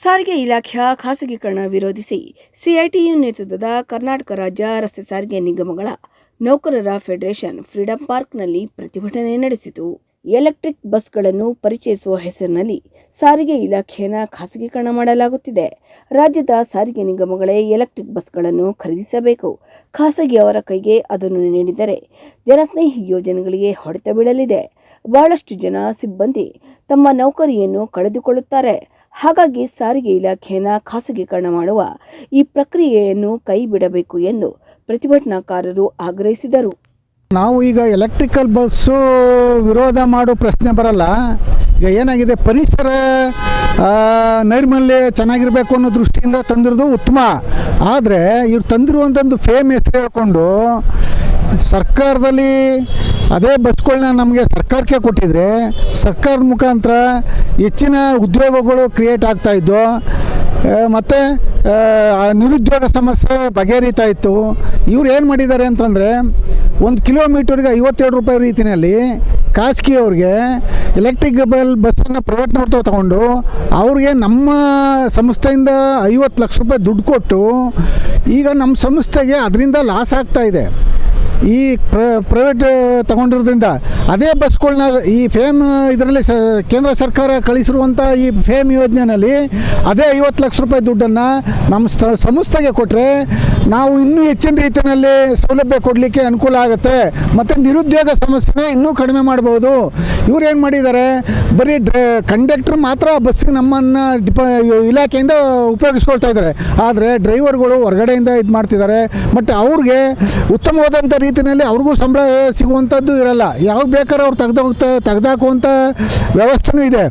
ಸಾರಿಗೆ ಇಲಾಖೆಯ ಖಾಸಗೀಕರಣ ವಿರೋಧಿಸಿ ಸಿಐಟಿಯು ನೇತೃತ್ವದ ಕರ್ನಾಟಕ ರಾಜ್ಯ ರಸ್ತೆ ಸಾರಿಗೆ ನಿಗಮಗಳ ನೌಕರರ ಫೆಡರೇಷನ್ ಫ್ರೀಡಂ ಪಾರ್ಕ್ನಲ್ಲಿ ಪ್ರತಿಭಟನೆ ನಡೆಸಿತು. ಎಲೆಕ್ಟ್ರಿಕ್ ಬಸ್ಗಳನ್ನು ಪರಿಚಯಿಸುವ ಹೆಸರಿನಲ್ಲಿ ಸಾರಿಗೆ ಇಲಾಖೆಯನ್ನು ಖಾಸಗೀಕರಣ ಮಾಡಲಾಗುತ್ತಿದೆ. ರಾಜ್ಯದ ಸಾರಿಗೆ ನಿಗಮಗಳೇ ಎಲೆಕ್ಟ್ರಿಕ್ ಬಸ್ಗಳನ್ನು ಖರೀದಿಸಬೇಕು. ಖಾಸಗಿಯವರ ಕೈಗೆ ಅದನ್ನು ನೀಡಿದರೆ ಜನಸ್ನೇಹಿ ಯೋಜನೆಗಳಿಗೆ ಹೊಡೆತ ಬೀಳಲಿದೆ. ಬಹಳಷ್ಟು ಜನ ಸಿಬ್ಬಂದಿ ತಮ್ಮ ನೌಕರಿಯನ್ನು ಕಳೆದುಕೊಳ್ಳುತ್ತಾರೆ. ಹಾಗಾಗಿ ಸಾರಿಗೆ ಇಲಾಖೆಯನ್ನು ಖಾಸಗೀಕರಣ ಮಾಡುವ ಈ ಪ್ರಕ್ರಿಯೆಯನ್ನು ಕೈ ಬಿಡಬೇಕು ಎಂದು ಪ್ರತಿಭಟನಾಕಾರರು ಆಗ್ರಹಿಸಿದರು. ನಾವು ಈಗ ಎಲೆಕ್ಟ್ರಿಕಲ್ ಬಸ್ಸು ವಿರೋಧ ಮಾಡೋ ಪ್ರಶ್ನೆ ಬರಲ್ಲ. ಈಗ ಏನಾಗಿದೆ, ಪರಿಸರ ನೈರ್ಮಲ್ಯ ಚೆನ್ನಾಗಿರಬೇಕು ಅನ್ನೋ ದೃಷ್ಟಿಯಿಂದ ತಂದಿರೋದು ಉತ್ತಮ. ಆದರೆ ಇವ್ರು ತಂದಿರುವಂಥದ್ದು ಫೇಮ್ ಹೆಸರು ಹೇಳ್ಕೊಂಡು ಸರ್ಕಾರದಲ್ಲಿ ಅದೇ ಬಸ್ಗಳನ್ನ ನಮಗೆ ಸರ್ಕಾರಕ್ಕೆ ಕೊಟ್ಟಿದ್ರೆ ಸರ್ಕಾರದ ಮುಖಾಂತರ ಹೆಚ್ಚಿನ ಉದ್ಯೋಗಗಳು ಕ್ರಿಯೇಟ್ ಆಗ್ತಾಯಿದ್ದು, ಮತ್ತು ನಿರುದ್ಯೋಗ ಸಮಸ್ಯೆ ಬಗೆಹರಿತಾ ಇತ್ತು. ಇವ್ರು ಏನು ಮಾಡಿದ್ದಾರೆ ಅಂತಂದರೆ 1 ಕಿಲೋಮೀಟರ್ಗೆ 57 ರೂಪಾಯಿ ರೀತಿಯಲ್ಲಿ ಖಾಸಗಿಯವ್ರಿಗೆ ಎಲೆಕ್ಟ್ರಿಕ್ ಬಸ್ಸನ್ನು ಪ್ರೈವೇಟ್ನವ್ರು ತಗೊಂಡು ಅವ್ರಿಗೆ ನಮ್ಮ ಸಂಸ್ಥೆಯಿಂದ 50 ಲಕ್ಷ ರೂಪಾಯಿ ದುಡ್ಡು ಕೊಟ್ಟು ಈಗ ನಮ್ಮ ಸಂಸ್ಥೆಗೆ ಅದರಿಂದ ಲಾಸ್ ಆಗ್ತಾಯಿದೆ. ಈ ಪ್ರೈವೇಟ್ ತಗೊಂಡಿರೋದ್ರಿಂದ ಅದೇ ಬಸ್ಗಳನ್ನ ಈ ಫೇಮ್ ಇದರಲ್ಲಿ ಕೇಂದ್ರ ಸರ್ಕಾರ ಕಳಿಸಿರುವಂಥ ಈ ಫೇಮ್ ಯೋಜನೆಯಲ್ಲಿ ಅದೇ 50 ಲಕ್ಷ ರೂಪಾಯಿ ದುಡ್ಡನ್ನು ನಮ್ಮ ಸಂಸ್ಥೆಗೆ ಕೊಟ್ಟರೆ ನಾವು ಇನ್ನೂ ಹೆಚ್ಚಿನ ರೀತಿಯಲ್ಲಿ ಸೌಲಭ್ಯ ಕೊಡಲಿಕ್ಕೆ ಅನುಕೂಲ ಆಗುತ್ತೆ. ಮತ್ತು ನಿರುದ್ಯೋಗ ಸಮಸ್ಯೆನೇ ಇನ್ನೂ ಕಡಿಮೆ ಮಾಡ್ಬೋದು. ಇವ್ರು ಏನು ಮಾಡಿದ್ದಾರೆ, ಬರೀ ಕಂಡಕ್ಟ್ರ್ ಮಾತ್ರ ಬಸ್ಸಿಗೆ ನಮ್ಮನ್ನು ಇಲಾಖೆಯಿಂದ ಉಪಯೋಗಿಸ್ಕೊಳ್ತಾ ಇದ್ದಾರೆ. ಆದರೆ ಡ್ರೈವರ್ಗಳು ಹೊರಗಡೆಯಿಂದ ಇದು ಮಾಡ್ತಿದ್ದಾರೆ. ಬಟ್ ಅವ್ರಿಗೆ ಉತ್ತಮವಾದಂಥ ರೀತಿಯಲ್ಲಿ ಅವ್ರಿಗೂ ಸಂಬಳ ಸಿಗುವಂಥದ್ದು ಇರಲ್ಲ. ಯಾವಾಗ ಬೇಕಾದ್ರೆ ಅವ್ರು ತೆಗೆದಾಕುವಂಥ ವ್ಯವಸ್ಥೆನೂ ಇದೆ.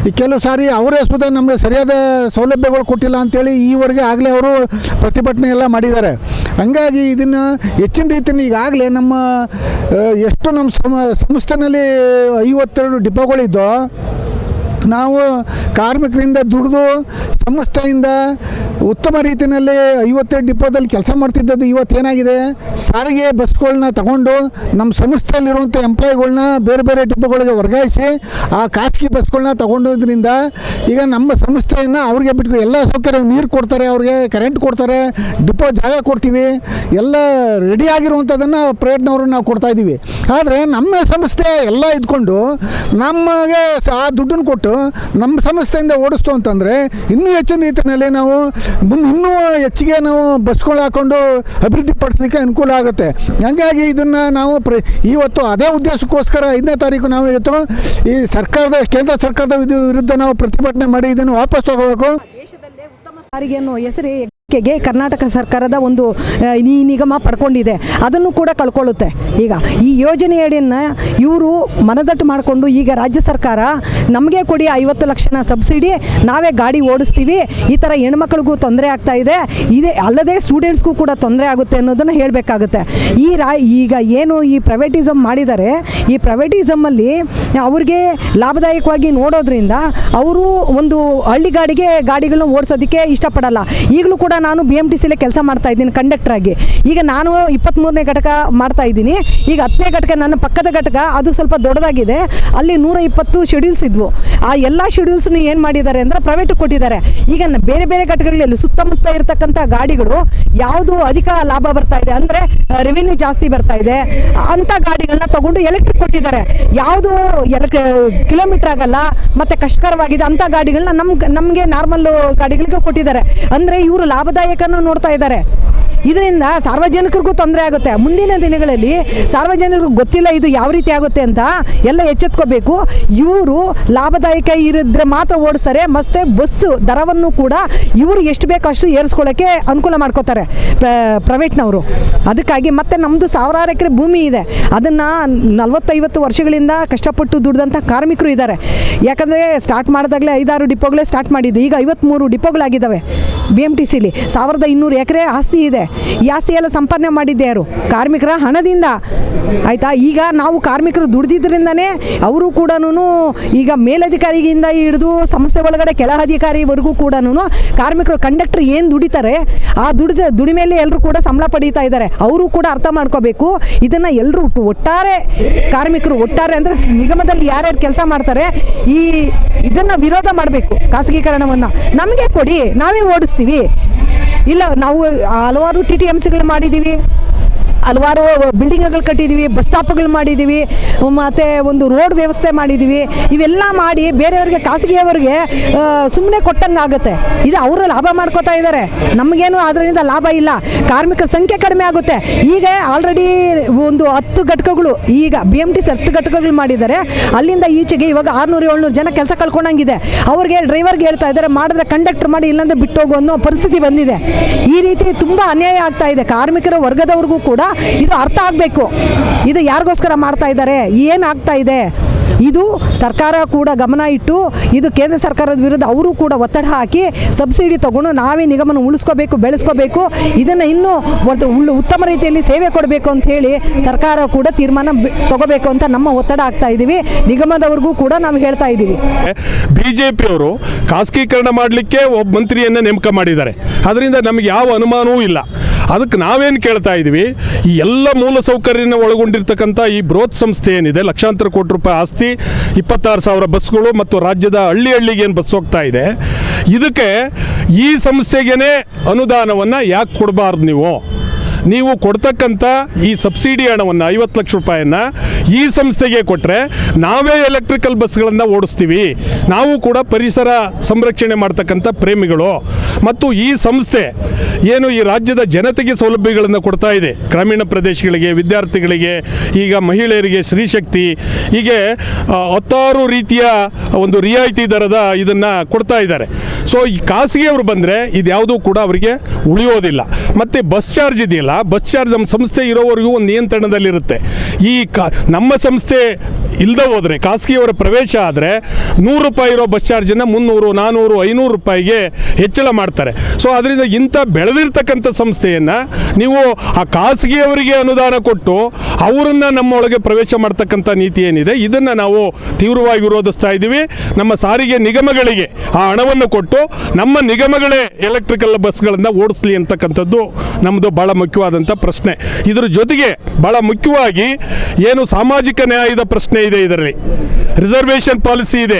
ಈ ಕೆಲವು ಸಾರಿ ಅವರೇ ಸುಧಾ ನಮಗೆ ಸರಿಯಾದ ಸೌಲಭ್ಯಗಳು ಕೊಟ್ಟಿಲ್ಲ ಅಂಥೇಳಿ ಈವರೆಗೆ ಆಗಲೇ ಅವರು ಪ್ರತಿಭಟನೆ ಎಲ್ಲ ಮಾಡಿದ್ದಾರೆ. ಹಂಗಾಗಿ ಇದನ್ನು ಹೆಚ್ಚಿನ ರೀತಿಯಲ್ಲಿ ಈಗಾಗಲೇ ನಮ್ಮ ಎಷ್ಟು ನಮ್ಮ ಸಂಸ್ಥೆಯಲ್ಲಿ 52 ಡಿಪೋಗಳಿದ್ದೋ ನಾವು ಕಾರ್ಮಿಕರಿಂದ ದುಡಿದು ಸಂಸ್ಥೆಯಿಂದ ಉತ್ತಮ ರೀತಿಯಲ್ಲಿ 52 ಡಿಪೋದಲ್ಲಿ ಕೆಲಸ ಮಾಡ್ತಿದ್ದದ್ದು ಇವತ್ತೇನಾಗಿದೆ, ಸಾರಿಗೆ ಬಸ್ಗಳನ್ನ ತಗೊಂಡು ನಮ್ಮ ಸಂಸ್ಥೆಯಲ್ಲಿರುವಂಥ ಎಂಪ್ಲಾಯಿಗಳ್ನ ಬೇರೆ ಬೇರೆ ಡಿಪೋಗಳಿಗೆ ವರ್ಗಾಯಿಸಿ ಆ ಖಾಸಗಿ ಬಸ್ಗಳನ್ನ ತಗೊಂಡೋದ್ರಿಂದ ಈಗ ನಮ್ಮ ಸಂಸ್ಥೆಯನ್ನು ಅವ್ರಿಗೆ ಬಿಟ್ಟು ಎಲ್ಲ ಸೌಕರ್ಯ, ನೀರು ಕೊಡ್ತಾರೆ, ಅವ್ರಿಗೆ ಕರೆಂಟ್ ಕೊಡ್ತಾರೆ, ಡಿಪೋ ಜಾಗ ಕೊಡ್ತೀವಿ, ಎಲ್ಲ ರೆಡಿ ಆಗಿರುವಂಥದ್ದನ್ನು ಪ್ರೈವೇಟ್ನವ್ರು ನಾವು ಕೊಡ್ತಾಯಿದ್ದೀವಿ. ಆದರೆ ನಮ್ಮ ಸಂಸ್ಥೆ ಎಲ್ಲ ಇದ್ಕೊಂಡು ನಮಗೆ ಆ ದುಡ್ಡನ್ನು ಕೊಟ್ಟು ನಮ್ಮ ಸಂಸ್ಥೆಯಿಂದ ಓಡಿಸ್ತು ಅಂತಂದರೆ ಇನ್ನೂ ಹೆಚ್ಚಿನ ರೀತಿಯಲ್ಲಿ ನಾವು ಇನ್ನೂ ಹೆಚ್ಚಿಗೆ ನಾವು ಬಸ್ಗಳು ಹಾಕ್ಕೊಂಡು ಅಭಿವೃದ್ಧಿ ಪಡಿಸಲಿಕ್ಕೆ ಅನುಕೂಲ ಆಗುತ್ತೆ. ಹಾಗಾಗಿ ಇದನ್ನು ನಾವು ಇವತ್ತು ಅದೇ ಉದ್ದೇಶಕ್ಕೋಸ್ಕರ 5ನೇ ತಾರೀಕು ನಾವು ಇವತ್ತು ಈ ಕೇಂದ್ರ ಸರ್ಕಾರದ ವಿರುದ್ಧ ನಾವು ಪ್ರತಿಭಟನೆ ಮಾಡಿ ಇದನ್ನು ವಾಪಸ್ ತಗೋಬೇಕು. ದೇಶದಲ್ಲೇ ಉತ್ತಮ ಸಾರಿಗೆ ಅನ್ನೋ ಹೆಸರು ಕರ್ನಾಟಕ ಸರ್ಕಾರದ ಒಂದು ಈ ನಿಗಮ ಪಡ್ಕೊಂಡಿದೆ, ಅದನ್ನು ಕೂಡ ಕಳ್ಕೊಳ್ಳುತ್ತೆ. ಈಗ ಈ ಯೋಜನೆಯಡಿಯನ್ನು ಇವರು ಮನದಟ್ಟು ಮಾಡಿಕೊಂಡು ಈಗ ರಾಜ್ಯ ಸರ್ಕಾರ ನಮಗೆ ಕೊಡಿ 50 ಲಕ್ಷನ ಸಬ್ಸಿಡಿ, ನಾವೇ ಗಾಡಿ ಓಡಿಸ್ತೀವಿ, ಈ ಥರ ಹೆಣ್ಮಕ್ಳಿಗೂ ತೊಂದರೆ ಆಗ್ತಾ ಇದೆ, ಇದೇ ಅಲ್ಲದೆ ಸ್ಟೂಡೆಂಟ್ಸ್ಗೂ ಕೂಡ ತೊಂದರೆ ಆಗುತ್ತೆ ಅನ್ನೋದನ್ನು ಹೇಳಬೇಕಾಗುತ್ತೆ. ಈಗ ಏನು ಈ ಪ್ರೈವೇಟಿಸಮ್ ಮಾಡಿದ್ದಾರೆ, ಈ ಪ್ರೈವೇಟಿಸಮಲ್ಲಿ ಅವ್ರಿಗೆ ಲಾಭದಾಯಕವಾಗಿ ನೋಡೋದ್ರಿಂದ ಅವರು ಒಂದು ಹಳ್ಳಿ ಗಾಡಿಗಳನ್ನ ಓಡಿಸೋದಕ್ಕೆ ಇಷ್ಟಪಡಲ್ಲ. ಈಗಲೂ ಕೂಡ ನಾನು BMTCಲೇ ಕೆಲಸ ಮಾಡ್ತಾ ಇದ್ದೀನಿ ಕಂಡಕ್ಟರ್ ಆಗಿ. ಈಗ ನಾನು 23ನೇ ಘಟಕ ಮಾಡ್ತಾ ಇದ್ದೀನಿ. ಈಗ 10ನೇ ಘಟಕ ನನ್ನ ಪಕ್ಕದ ಘಟಕ, ಅದು ಸ್ವಲ್ಪ ದೊಡ್ಡದಾಗಿದೆ. ಅಲ್ಲಿ 120 ಶೆಡ್ಯೂಲ್ಸ್ ಇದ್ವು. ಆ ಎಲ್ಲ ಶೆಡ್ಯೂಲ್ಸ್ನು ಏನು ಮಾಡಿದ್ದಾರೆ ಅಂದರೆ ಪ್ರೈವೇಟಿಗೆ ಕೊಟ್ಟಿದ್ದಾರೆ. ಈಗ ಬೇರೆ ಬೇರೆ ಘಟಕಗಳಲ್ಲಿ ಸುತ್ತಮುತ್ತ ಇರತಕ್ಕಂಥ ಗಾಡಿಗಳು ಯಾವುದು ಅಧಿಕ ಲಾಭ ಬರ್ತಾ ಇದೆ ಅಂದರೆ ರೆವಿನ್ಯೂ ಜಾಸ್ತಿ ಬರ್ತಾ ಇದೆ ಅಂಥ ಗಾಡಿಗಳನ್ನ ತಗೊಂಡು ಎಲೆಕ್ಟ್ರಿಕ್ ಕೊಟ್ಟಿದ್ದಾರೆ. ಯಾವುದು ಕಿಲೋಮೀಟರ್ ಆಗಲ್ಲ ಮತ್ತು ಕಷ್ಟಕರವಾಗಿದೆ ಅಂಥ ಗಾಡಿಗಳನ್ನ ನಮಗೆ ನಾರ್ಮಲ್ ಗಾಡಿಗಳಿಗೆ ಕೊಟ್ಟಿದ್ದಾರೆ. ಅಂದರೆ ಇವರು ಲಾಭದಾಯಕನ ನೋಡ್ತಾ ಇದ್ದಾರೆ. ಇದರಿಂದ ಸಾರ್ವಜನಿಕರಿಗೂ ತೊಂದರೆ ಆಗುತ್ತೆ. ಮುಂದಿನ ದಿನಗಳಲ್ಲಿ ಸಾರ್ವಜನಿಕರಿಗೆ ಗೊತ್ತಿಲ್ಲ ಇದು ಯಾವ ರೀತಿ ಆಗುತ್ತೆ ಅಂತ, ಎಲ್ಲ ಎಚ್ಚೆತ್ಕೋಬೇಕು. ಇವರು ಲಾಭದಾಯಕ ಇರಿದ್ರೆ ಮಾತ್ರ ಓಡಿಸ್ತಾರೆ, ಮತ್ತು ಬಸ್ಸು ದರವನ್ನು ಕೂಡ ಇವರು ಎಷ್ಟು ಬೇಕೋ ಅಷ್ಟು ಏರಿಸ್ಕೊಳ್ಳೋಕ್ಕೆ ಅನುಕೂಲ ಮಾಡ್ಕೋತಾರೆ ಪ್ರೈವೇಟ್ನವರು. ಅದಕ್ಕಾಗಿ ಮತ್ತು ನಮ್ಮದು ಸಾವಿರಾರು ಎಕರೆ ಭೂಮಿ ಇದೆ, ಅದನ್ನು 40-50 ವರ್ಷಗಳಿಂದ ಕಷ್ಟಪಟ್ಟು ದುಡ್ದಂಥ ಕಾರ್ಮಿಕರು ಇದ್ದಾರೆ. ಯಾಕಂದರೆ ಸ್ಟಾರ್ಟ್ ಮಾಡಿದಾಗಲೇ 5-6 ಡಿಪೋಗಳೇ ಸ್ಟಾರ್ಟ್ ಮಾಡಿದ್ದು, ಈಗ 53 ಡಿಪೋಗಳಾಗಿದ್ದಾವೆ. BMTCಲಿ 1200 ಎಕರೆ ಆಸ್ತಿ ಇದೆ. ಈ ಆಸ್ತಿ ಎಲ್ಲ ಸಂಪಾದನೆ ಮಾಡಿದ್ದೆ ಯಾರು? ಕಾರ್ಮಿಕರ ಹಣದಿಂದ. ಆಯಿತಾ? ಈಗ ನಾವು ಕಾರ್ಮಿಕರು ದುಡ್ದಿದ್ದರಿಂದನೇ ಅವರು ಕೂಡ ಈಗ ಮೇಲಧಿಕಾರಿಯಿಂದ ಹಿಡಿದು ಸಂಸ್ಥೆ ಒಳಗಡೆ ಕೆಳ ಅಧಿಕಾರಿವರೆಗೂ ಕೂಡ ಕಾರ್ಮಿಕರು ಕಂಡಕ್ಟರ್ ಏನು ದುಡಿತಾರೆ ಆ ದುಡಿಮೆಯಲ್ಲಿ ಎಲ್ಲರೂ ಕೂಡ ಸಂಬಳ ಪಡೀತಾ ಇದ್ದಾರೆ. ಅವರು ಕೂಡ ಅರ್ಥ ಮಾಡ್ಕೋಬೇಕು ಇದನ್ನು. ಎಲ್ಲರೂ ಒಟ್ಟಾರೆ ಕಾರ್ಮಿಕರು ಒಟ್ಟಾರೆ ಅಂದರೆ ನಿಗಮದಲ್ಲಿ ಯಾರ್ಯಾರು ಕೆಲಸ ಮಾಡ್ತಾರೆ ಇದನ್ನು ವಿರೋಧ ಮಾಡಬೇಕು. ಖಾಸಗೀಕರಣವನ್ನು ನಮಗೆ ಕೊಡಿ, ನಾವೇ ಓಡಿಸ್ತೀವಿ. ಇಲ್ಲ, ನಾವು ಹಲವಾರು TTMCಗಳು ಮಾಡಿದ್ದೀವಿ, ಹಲವಾರು ಬಿಲ್ಡಿಂಗ್ಗಳು ಕಟ್ಟಿದ್ದೀವಿ, ಬಸ್ ಸ್ಟಾಪ್ಗಳು ಮಾಡಿದ್ದೀವಿ, ಮತ್ತು ಒಂದು ರೋಡ್ ವ್ಯವಸ್ಥೆ ಮಾಡಿದ್ದೀವಿ. ಇವೆಲ್ಲ ಮಾಡಿ ಬೇರೆಯವ್ರಿಗೆ, ಖಾಸಗಿಯವರಿಗೆ ಸುಮ್ಮನೆ ಕೊಟ್ಟಂಗೆ ಆಗುತ್ತೆ. ಇದು ಅವರು ಲಾಭ ಮಾಡ್ಕೋತಾ ಇದ್ದಾರೆ, ನಮಗೇನು ಅದರಿಂದ ಲಾಭ ಇಲ್ಲ. ಕಾರ್ಮಿಕರ ಸಂಖ್ಯೆ ಕಡಿಮೆ ಆಗುತ್ತೆ. ಈಗ ಆಲ್ರೆಡಿ ಒಂದು 10 ಘಟಕಗಳು, ಈಗ BMTC 10 ಘಟಕಗಳು ಮಾಡಿದ್ದಾರೆ. ಅಲ್ಲಿಂದ ಈಚೆಗೆ ಇವಾಗ 600-700 ಜನ ಕೆಲಸ ಕಳ್ಕೊಂಡಂಗಿದೆ. ಅವ್ರಿಗೆ ಡ್ರೈವರ್ಗೆ ಹೇಳ್ತಾ ಇದ್ದಾರೆ, ಮಾಡಿದ್ರೆ ಕಂಡಕ್ಟರ್ ಮಾಡಿ, ಇಲ್ಲಾಂದರೆ ಬಿಟ್ಟೋಗು ಅನ್ನೋ ಪರಿಸ್ಥಿತಿ ಬಂದಿದೆ. ಈ ರೀತಿ ತುಂಬ ಅನ್ಯಾಯ ಆಗ್ತಾ ಇದೆ. ಕಾರ್ಮಿಕರ ವರ್ಗದವ್ರಿಗೂ ಕೂಡ ಇದು ಅರ್ಥ ಆಗಬೇಕು. ಇದು ಯಾರಿಗೋಸ್ಕರ ಮಾಡ್ತಾ ಇದ್ದಾರೆ, ಏನಾಗ್ತಾ ಇದೆ, ಇದು ಸರ್ಕಾರ ಕೂಡ ಗಮನ ಇಟ್ಟು ಇದು ಕೇಂದ್ರ ಸರ್ಕಾರದ ವಿರುದ್ಧ ಅವರು ಕೂಡ ಒತ್ತಡ ಹಾಕಿ ಸಬ್ಸಿಡಿ ತಗೊಂಡು ನಾವೇ ನಿಗಮನ ಉಳಿಸ್ಕೋಬೇಕು, ಬೆಳೆಸ್ಕೋಬೇಕು. ಇದನ್ನು ಇನ್ನೂ ಉತ್ತಮ ರೀತಿಯಲ್ಲಿ ಸೇವೆ ಕೊಡಬೇಕು ಅಂತ ಹೇಳಿ ಸರ್ಕಾರ ಕೂಡ ತೀರ್ಮಾನ ತಗೋಬೇಕು ಅಂತ ನಮ್ಮ ಒತ್ತಡ ಆಗ್ತಾ ಇದ್ದೀವಿ. ನಿಗಮದವ್ರಿಗೂ ಕೂಡ ನಾವು ಹೇಳ್ತಾ ಇದ್ದೀವಿ. BJPಯವರು ಖಾಸಗೀಕರಣ ಮಾಡಲಿಕ್ಕೆ ಒಬ್ಬ ಮಂತ್ರಿಯನ್ನು ನೇಮಕ ಮಾಡಿದ್ದಾರೆ. ಅದರಿಂದ ನಮಗೆ ಯಾವ ಅನುಮಾನವೂ ಇಲ್ಲ. ಅದಕ್ಕೆ ನಾವೇನು ಕೇಳ್ತಾ ಇದ್ದೀವಿ, ಈ ಎಲ್ಲ ಮೂಲಸೌಕರ್ಯನ ಒಳಗೊಂಡಿರ್ತಕ್ಕಂಥ ಈ ಬೃಹತ್ ಸಂಸ್ಥೆ ಏನಿದೆ, ಲಕ್ಷಾಂತರ ಕೋಟಿ ರೂಪಾಯಿ ಆಸ್ತಿ, 26,000 ಬಸ್ಗಳು ಮತ್ತು ರಾಜ್ಯದ ಹಳ್ಳಿಗೆ ಏನು ಬಸ್ ಹೋಗ್ತಾ ಇದೆ, ಇದಕ್ಕೆ ಈ ಸಂಸ್ಥೆಗೇ ಅನುದಾನವನ್ನು ಯಾಕೆ ಕೊಡಬಾರ್ದು? ನೀವು ಕೊಡ್ತಕ್ಕಂಥ ಈ ಸಬ್ಸಿಡಿ ಹಣವನ್ನು 50 ಲಕ್ಷ ರೂಪಾಯಿಯನ್ನು ಈ ಸಂಸ್ಥೆಗೆ ಕೊಟ್ಟರೆ ನಾವೇ ಎಲೆಕ್ಟ್ರಿಕಲ್ ಬಸ್ಗಳನ್ನು ಓಡಿಸ್ತೀವಿ. ನಾವು ಕೂಡ ಪರಿಸರ ಸಂರಕ್ಷಣೆ ಮಾಡ್ತಕ್ಕಂಥ ಪ್ರೇಮಿಗಳು. ಮತ್ತು ಈ ಸಂಸ್ಥೆ ಏನು ಈ ರಾಜ್ಯದ ಜನತೆಗೆ ಸೌಲಭ್ಯಗಳನ್ನು ಕೊಡ್ತಾ ಇದೆ, ಗ್ರಾಮೀಣ ಪ್ರದೇಶಗಳಿಗೆ, ವಿದ್ಯಾರ್ಥಿಗಳಿಗೆ, ಈಗ ಮಹಿಳೆಯರಿಗೆ, ಸ್ತ್ರೀಶಕ್ತಿ, ಹೀಗೆ 10 ರೀತಿಯ ಒಂದು ರಿಯಾಯಿತಿ ದರದ ಇದನ್ನು ಕೊಡ್ತಾ ಇದ್ದಾರೆ. ಸೊ ಈ ಖಾಸಗಿಯವರು ಬಂದರೆ ಇದ್ಯಾವುದೂ ಕೂಡ ಅವರಿಗೆ ಉಳಿಯೋದಿಲ್ಲ. ಮತ್ತು ಬಸ್ ಚಾರ್ಜ್ ಇದೆಯಲ್ಲ, ಬಸ್ ಚಾರ್ಜ್ ನಮ್ಮ ಸಂಸ್ಥೆ ಇರೋವರೆಗೂ ಒಂದು ನಿಯಂತ್ರಣದಲ್ಲಿರುತ್ತೆ. ಈ ನಮ್ಮ ಸಂಸ್ಥೆ ಇಲ್ಲದೆ ಹೋದರೆ, ಖಾಸಗಿಯವರ ಪ್ರವೇಶ ಆದರೆ 100 ರೂಪಾಯಿ ಇರೋ ಬಸ್ ಚಾರ್ಜನ್ನು 300, 400, 500 ರೂಪಾಯಿಗೆ ಹೆಚ್ಚಳ ಮಾಡ್ತಾರೆ. ಸೊ ಅದರಿಂದ ಇಂಥ ಬೆಳೆದಿರ್ತಕ್ಕಂಥ ಸಂಸ್ಥೆಯನ್ನು ನೀವು ಆ ಖಾಸಗಿಯವರಿಗೆ ಅನುದಾನ ಕೊಟ್ಟು ಅವರನ್ನು ನಮ್ಮೊಳಗೆ ಪ್ರವೇಶ ಮಾಡ್ತಕ್ಕಂಥ ನೀತಿ ಏನಿದೆ, ಇದನ್ನು ನಾವು ತೀವ್ರವಾಗಿ ವಿರೋಧಿಸ್ತಾ ಇದ್ದೀವಿ. ನಮ್ಮ ಸಾರಿಗೆ ನಿಗಮಗಳಿಗೆ ಆ ಹಣವನ್ನು ಕೊಟ್ಟು ನಮ್ಮ ನಿಗಮಗಳೇ ಎಲೆಕ್ಟ್ರಿಕಲ್ ಬಸ್ಗಳನ್ನು ಓಡಿಸ್ಲಿ ಅಂತಕ್ಕಂಥದ್ದು ನಮ್ಮದು ಭಾಳ ಮುಖ್ಯವಾದಂಥ ಪ್ರಶ್ನೆ. ಇದರ ಜೊತೆಗೆ ಭಾಳ ಮುಖ್ಯವಾಗಿ ಏನು ಸಾಮಾಜಿಕ ನ್ಯಾಯದ ಪ್ರಶ್ನೆ ಇದೆ, ಇದರಲ್ಲಿ ರಿಸರ್ವೇಷನ್ ಪಾಲಿಸಿ ಇದೆ.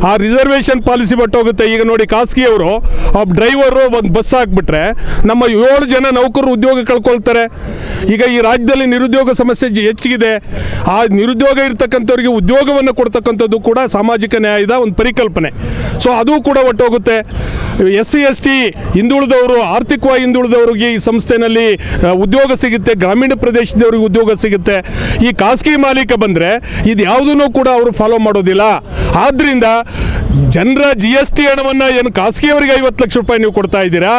ಆ ರಿಸರ್ವೇಷನ್ ಪಾಲಿಸಿ ಬಿಟ್ಟೋಗುತ್ತೆ. ಈಗ ನೋಡಿ, ಖಾಸಗಿಯವರು ಡ್ರೈವರು ಒಂದು ಬಸ್ ಹಾಕ್ಬಿಟ್ರೆ ನಮ್ಮ 7 ಜನ ನೌಕರರು ಉದ್ಯೋಗ ಕಳ್ಕೊಳ್ತಾರೆ. ಈಗ ಈ ರಾಜ್ಯದಲ್ಲಿ ನಿರುದ್ಯೋಗ ಸಮಸ್ಯೆ ಹೆಚ್ಚಿಗಿದೆ. ಆ ನಿರುದ್ಯೋಗ ಇರ್ತಕ್ಕಂಥವ್ರಿಗೆ ಉದ್ಯೋಗವನ್ನು ಕೊಡ್ತಕ್ಕಂಥದ್ದು ಕೂಡ ಸಾಮಾಜಿಕ ನ್ಯಾಯದ ಒಂದು ಪರಿಕಲ್ಪನೆ. ಸೊ ಅದು ಕೂಡ ಒಟ್ಟೋಗುತ್ತೆ. SC ST ಹಿಂದುಳಿದವರು, ಆರ್ಥಿಕವಾಗಿ ಹಿಂದುಳಿದವರಿಗೆ ಈ ಸಂಸ್ಥೆಯಲ್ಲಿ ಉದ್ಯೋಗ ಸಿಗುತ್ತೆ, ಗ್ರಾಮೀಣ ಪ್ರದೇಶದವ್ರಿಗೆ ಉದ್ಯೋಗ ಸಿಗುತ್ತೆ. ಈ ಖಾಸಗಿ ಮಾಲೀಕ ಬಂದರೆ ಇದು ಯಾವುದೂ ಕೂಡ ಅವರು ಫಾಲೋ ಮಾಡೋದಿಲ್ಲ. ಆದ್ದರಿಂದ ಜನರ GST ಹಣವನ್ನು ಏನು ಖಾಸಗಿಯವರಿಗೆ 50 ಲಕ್ಷ ರೂಪಾಯಿ ನೀವು ಕೊಡ್ತಾ ಇದ್ದೀರಾ,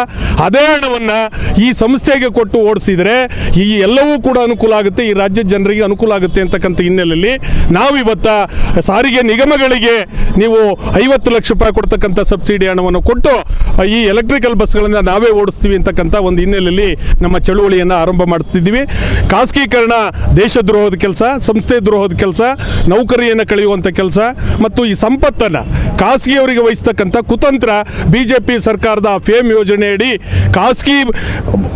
ಅದೇ ಹಣವನ್ನು ಈ ಸಂಸ್ಥೆಗೆ ಕೊಟ್ಟು ಓಡಿಸಿದರೆ ಈ ಎಲ್ಲವೂ ಕೂಡ ಅನುಕೂಲ ಆಗುತ್ತೆ, ಈ ರಾಜ್ಯದ ಜನರಿಗೆ ಅನುಕೂಲ ಆಗುತ್ತೆ ಅಂತಕ್ಕಂಥ ಹಿನ್ನೆಲೆಯಲ್ಲಿ ನಾವಿವತ್ತು ಸಾರಿಗೆ ನಿಗಮಗಳಿಗೆ ನೀವು 50 ಲಕ್ಷ ರೂಪಾಯಿ ಕೊಡ್ತಕ್ಕಂಥ ಸಬ್ಸಿಡಿ ಹಣವನ್ನು ಕೊಟ್ಟು ಈ ಎಲೆಕ್ಟ್ರಿಕಲ್ ಬಸ್ಗಳನ್ನು ನಾವೇ ಓಡಿಸ್ತೀವಿ ಅಂತಕ್ಕಂಥ ಒಂದು ಹಿನ್ನೆಲೆಯಲ್ಲಿ ನಮ್ಮ ಚಳುವಳಿಯನ್ನು ಆರಂಭ ಮಾಡ್ತಿದ್ದೀವಿ. ಖಾಸಗೀಕರಣ ದೇಶದ್ರೋಹದ ಕೆಲಸ, ಸಂಸ್ಥೆ ದ್ರೋಹದ ಕೆಲಸ, ನೌಕರಿಯನ್ನು ಕಳೆಯುವಂಥ ಕೆಲಸ ಮತ್ತು ಈ ಸಂಪತ್ತನ್ನು ಖಾಸಗಿಯವರಿಗೆ ವಹಿಸ್ತಕ್ಕಂಥ ಕುತಂತ್ರ BJP ಸರ್ಕಾರದ ಫೇಮ್ ಯೋಜನೆಯಡಿ ಖಾಸಗಿ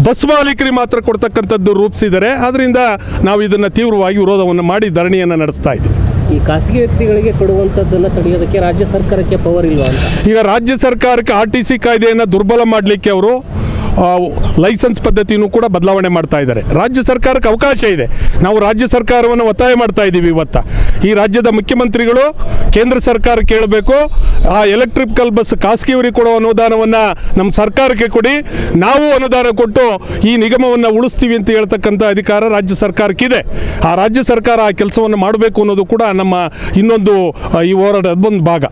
ಬಸ್ ಮಾಲೀಕರಿಗೆ ಮಾತ್ರ ಕೊಡ್ತಕ್ಕಂಥದ್ದು ರೂಪಿಸಿದ್ದಾರೆ. ಆದ್ದರಿಂದ ನಾವು ಇದನ್ನು ತೀವ್ರವಾಗಿ ವಿರೋಧವನ್ನು ಮಾಡಿ ಧರಣಿಯನ್ನು ನಡೆಸ್ತಾ ಇದ್ದೀವಿ. ಈ ಖಾಸಗಿ ವ್ಯಕ್ತಿಗಳಿಗೆ ಕೊಡುವಂಥದ್ದನ್ನು ತಡೆಯೋದಕ್ಕೆ ರಾಜ್ಯ ಸರ್ಕಾರಕ್ಕೆ ಪವರ್ ಇಲ್ವಾ ಅಂತ? ಈಗ ರಾಜ್ಯ ಸರ್ಕಾರಕ್ಕೆ RTC ಕಾಯ್ದೆಯನ್ನು ದುರ್ಬಲ ಮಾಡಲಿಕ್ಕೆ ಅವರು ಲೈಸೆನ್ಸ್ ಪದ್ಧತಿಯನ್ನು ಕೂಡ ಬದಲಾವಣೆ ಮಾಡ್ತಾ ಇದ್ದಾರೆ. ರಾಜ್ಯ ಸರ್ಕಾರಕ್ಕೆ ಅವಕಾಶ ಇದೆ. ನಾವು ರಾಜ್ಯ ಸರ್ಕಾರವನ್ನು ಒತ್ತಾಯ ಮಾಡ್ತಾ ಇದ್ದೀವಿ. ಇವತ್ತು ಈ ರಾಜ್ಯದ ಮುಖ್ಯಮಂತ್ರಿಗಳು ಕೇಂದ್ರ ಸರ್ಕಾರ ಕೇಳಬೇಕು, ಆ ಎಲೆಕ್ಟ್ರಿಕಲ್ ಬಸ್ ಖಾಸಗಿಯವರಿಗೆ ಕೊಡೋ ಅನುದಾನವನ್ನು ನಮ್ಮ ಸರ್ಕಾರಕ್ಕೆ ಕೊಡಿ, ನಾವು ಅನುದಾನ ಕೊಟ್ಟು ಈ ನಿಗಮವನ್ನು ಉಳಿಸ್ತೀವಿ ಅಂತ ಹೇಳ್ತಕ್ಕಂಥ ಅಧಿಕಾರ ರಾಜ್ಯ ಸರ್ಕಾರಕ್ಕಿದೆ. ಆ ರಾಜ್ಯ ಸರ್ಕಾರ ಆ ಕೆಲಸವನ್ನು ಮಾಡಬೇಕು ಅನ್ನೋದು ಕೂಡ ನಮ್ಮ ಇನ್ನೊಂದು ಈ ಹೋರಾಟದ ಒಂದು ಭಾಗ.